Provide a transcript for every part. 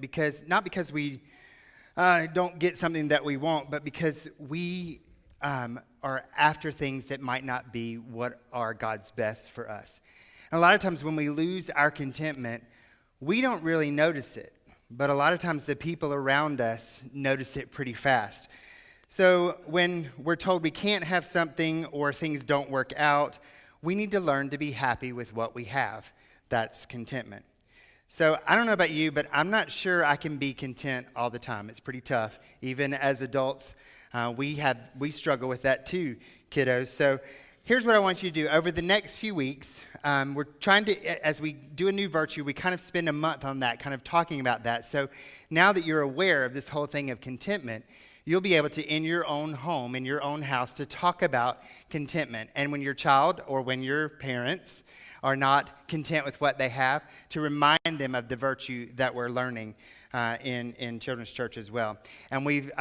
because not because we don't get something that we want, but because we are after things that might not be what are God's best for us. And a lot of times when we lose our contentment, we don't really notice it, but a lot of times the people around us notice it pretty fast. So when we're told we can't have something or things don't work out, we need to learn to be happy with what we have. That's contentment. So I don't know about you, but I'm not sure I can be content all the time. It's pretty tough. Even as adults, we struggle with that too, kiddos. So here's what I want you to do. Over the next few weeks, we're trying to, as we do a new virtue, we kind of spend a month on that, kind of talking about that. So now that you're aware of this whole thing of contentment, you'll be able to, in your own home, in your own house, to talk about contentment. And when your child or when your parents are not content with what they have, to remind them of the virtue that we're learning in Children's Church as well. And we've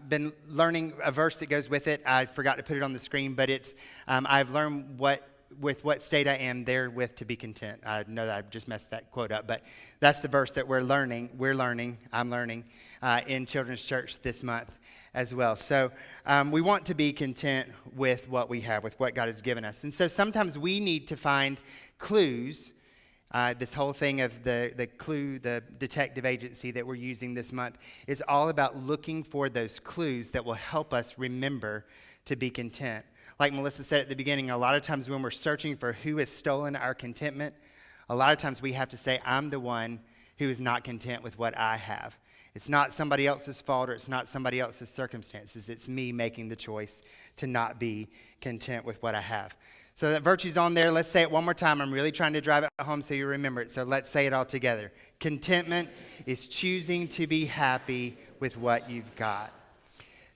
been learning a verse that goes with it. I forgot to put it on the screen, but it's, I've learned with what state I am therewith to be content. I know that I've just messed that quote up, but that's the verse that I'm learning in Children's Church this month as well. So we want to be content with what we have, with what God has given us. And so sometimes we need to find clues. This whole thing of the clue, the detective agency that we're using this month is all about looking for those clues that will help us remember to be content. Like Melissa said at the beginning, a lot of times when we're searching for who has stolen our contentment, a lot of times we have to say, I'm the one who is not content with what I have. It's not somebody else's fault or it's not somebody else's circumstances. It's me making the choice to not be content with what I have. So that virtue's on there. Let's say it one more time. I'm really trying to drive it home so you remember it. So let's say it all together. Contentment is choosing to be happy with what you've got.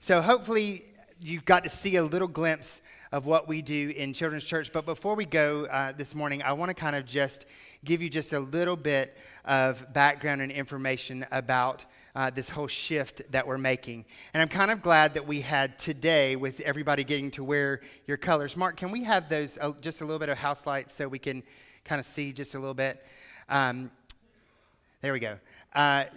So hopefully you got to see a little glimpse of what we do in Children's Church. But before we go this morning, I want to kind of just give you just a little bit of background and information about this whole shift that we're making. And I'm kind of glad that we had today with everybody getting to wear your colors. Mark, can we have those, just a little bit of house lights so we can kind of see just a little bit? There we go.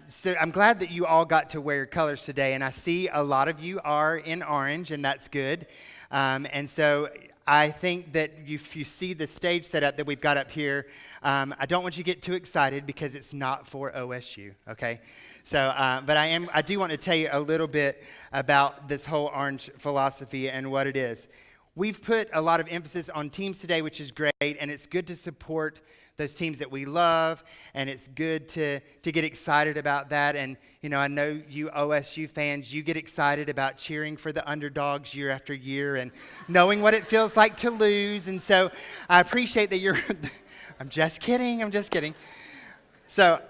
So I'm glad that you all got to wear your colors today, and I see a lot of you are in orange, and that's good. And so I think that if you see the stage setup that we've got up here, I don't want you to get too excited because it's not for OSU, okay? So, but I do want to tell you a little bit about this whole orange philosophy and what it is. We've put a lot of emphasis on teams today, which is great, and it's good to support those teams that we love, and it's good to get excited about that. And, you know, I know you OSU fans, you get excited about cheering for the underdogs year after year and knowing what it feels like to lose. And so I appreciate that you're, I'm just kidding. So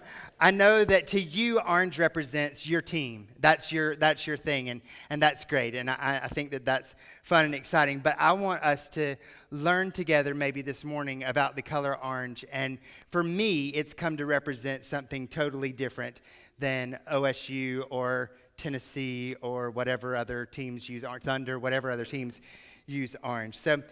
I know that to you, orange represents your team. That's your thing, and that's great. And I think that that's fun and exciting. But I want us to learn together maybe this morning about the color orange. And for me, it's come to represent something totally different than OSU or Tennessee or whatever other teams use orange, Thunder, whatever other teams use orange. So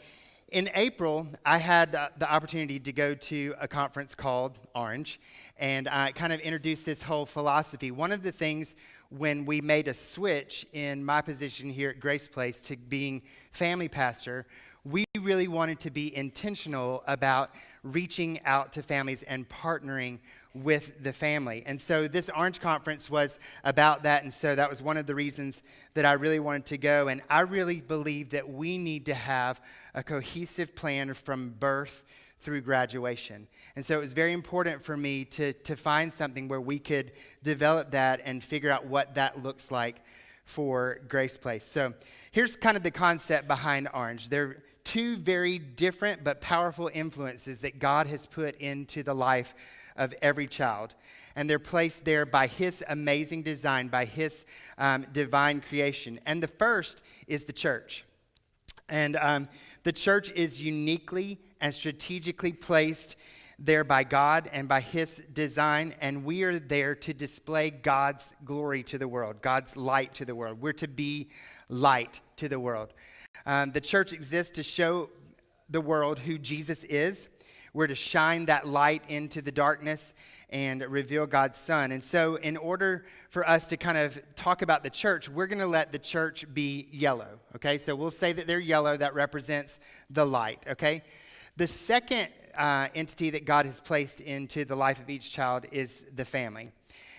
in April, I had the opportunity to go to a conference called Orange, and I kind of introduced this whole philosophy. One of the things when we made a switch in my position here at Grace Place to being family pastor, we really wanted to be intentional about reaching out to families and partnering with the family. And so this Orange Conference was about that, and so that was one of the reasons that I really wanted to go. And I really believe that we need to have a cohesive plan from birth through graduation. And so it was very important for me to find something where we could develop that and figure out what that looks like for Grace Place. So here's kind of the concept behind Orange. They're two very different but powerful influences that God has put into the life of every child. And they're placed there by His amazing design, by His divine creation. And the first is the church. And the church is uniquely and strategically placed there by God and by His design, and we are there to display God's glory to the world, God's light to the world. We're to be light to the world. The church exists to show the world who Jesus is. We're to shine that light into the darkness and reveal God's Son. And so in order for us to kind of talk about the church, we're going to let the church be yellow, okay? So we'll say that they're yellow. That represents the light, okay? The second entity that God has placed into the life of each child is the family.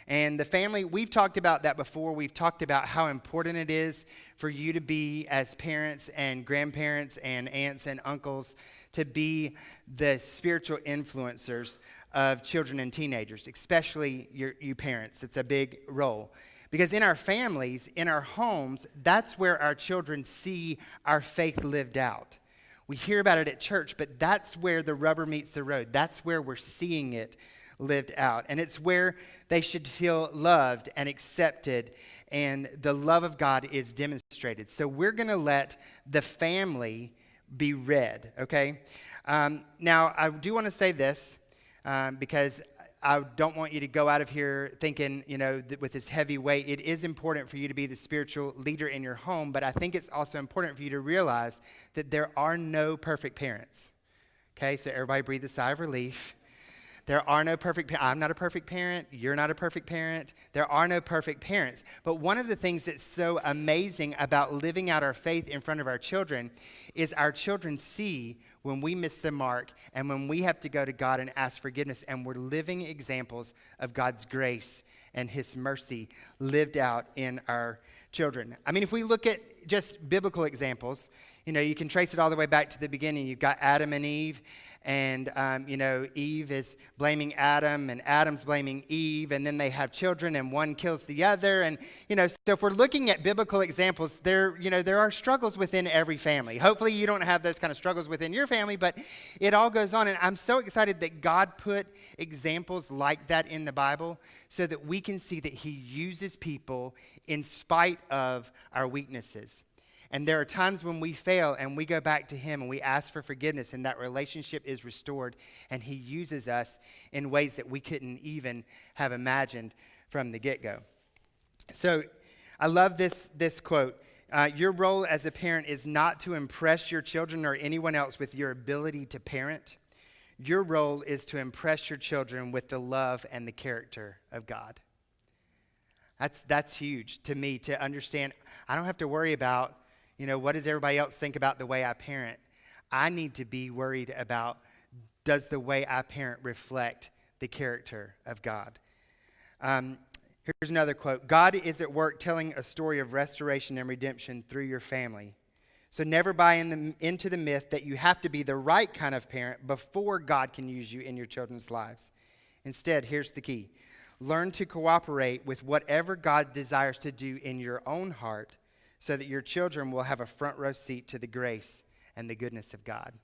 And the family, we've talked about that before. We've talked about how important it is for you to be, as parents and grandparents and aunts and uncles, to be the spiritual influencers of children and teenagers, especially you parents. It's a big role. Because in our families, in our homes, that's where our children see our faith lived out. We hear about it at church, but that's where the rubber meets the road. That's where we're seeing it lived out. And it's where they should feel loved and accepted, and the love of God is demonstrated. So we're going to let the family be red, okay? Now, I do want to say this because I don't want you to go out of here thinking, that with this heavy weight, it is important for you to be the spiritual leader in your home, but I think it's also important for you to realize that there are no perfect parents, okay? So everybody breathe a sigh of relief. There are no perfect parents. I'm not a perfect parent. You're not a perfect parent. There are no perfect parents. But one of the things that's so amazing about living out our faith in front of our children is our children see when we miss the mark and when we have to go to God and ask forgiveness, and we're living examples of God's grace and his mercy lived out in our children. I mean, if we look at just biblical examples, you can trace it all the way back to the beginning. You've got Adam and Eve, and, Eve is blaming Adam, and Adam's blaming Eve, and then they have children, and one kills the other. And, so if we're looking at biblical examples, there are struggles within every family. Hopefully you don't have those kind of struggles within your family, but it all goes on. And I'm so excited that God put examples like that in the Bible so that we can see that he uses people in spite of our weaknesses. And there are times when we fail and we go back to him and we ask for forgiveness, and that relationship is restored, and he uses us in ways that we couldn't even have imagined from the get-go. So I love this quote. Your role as a parent is not to impress your children or anyone else with your ability to parent. Your role is to impress your children with the love and the character of God. That's huge to me, to understand. I don't have to worry about what does everybody else think about the way I parent? I need to be worried about, does the way I parent reflect the character of God? Here's another quote. God is at work telling a story of restoration and redemption through your family. So never buy into the myth that you have to be the right kind of parent before God can use you in your children's lives. Instead, here's the key. Learn to cooperate with whatever God desires to do in your own heart, so that your children will have a front row seat to the grace and the goodness of God.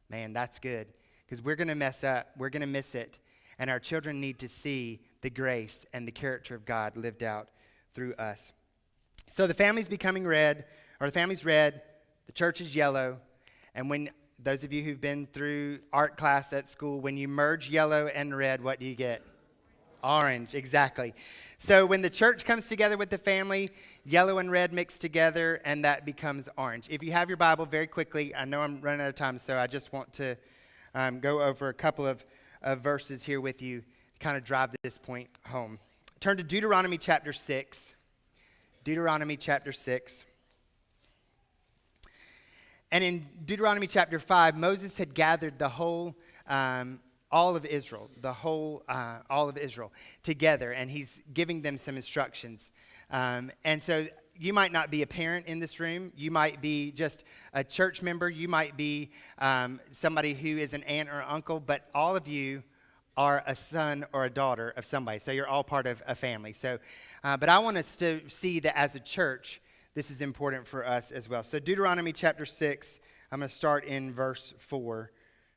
Man, that's good, because we're going to mess up. We're going to miss it. And our children need to see the grace and the character of God lived out through us. So the family's becoming red, or the family's red, the church is yellow. And when those of you who've been through art class at school, when you merge yellow and red, what do you get? Orange, exactly. So when the church comes together with the family, yellow and red mix together, and that becomes orange. If you have your Bible, very quickly, I know I'm running out of time, so I just want to go over a couple of verses here with you to kind of drive this point home. Turn to Deuteronomy chapter 6. Deuteronomy chapter 6. And in Deuteronomy chapter 5, Moses had gathered the whole all of Israel together, and he's giving them some instructions. And so you might not be a parent in this room. You might be just a church member. You might be somebody who is an aunt or uncle, but all of you are a son or a daughter of somebody. So you're all part of a family. So, but I want us to see that as a church, this is important for us as well. So Deuteronomy chapter 6, I'm going to start in verse 4.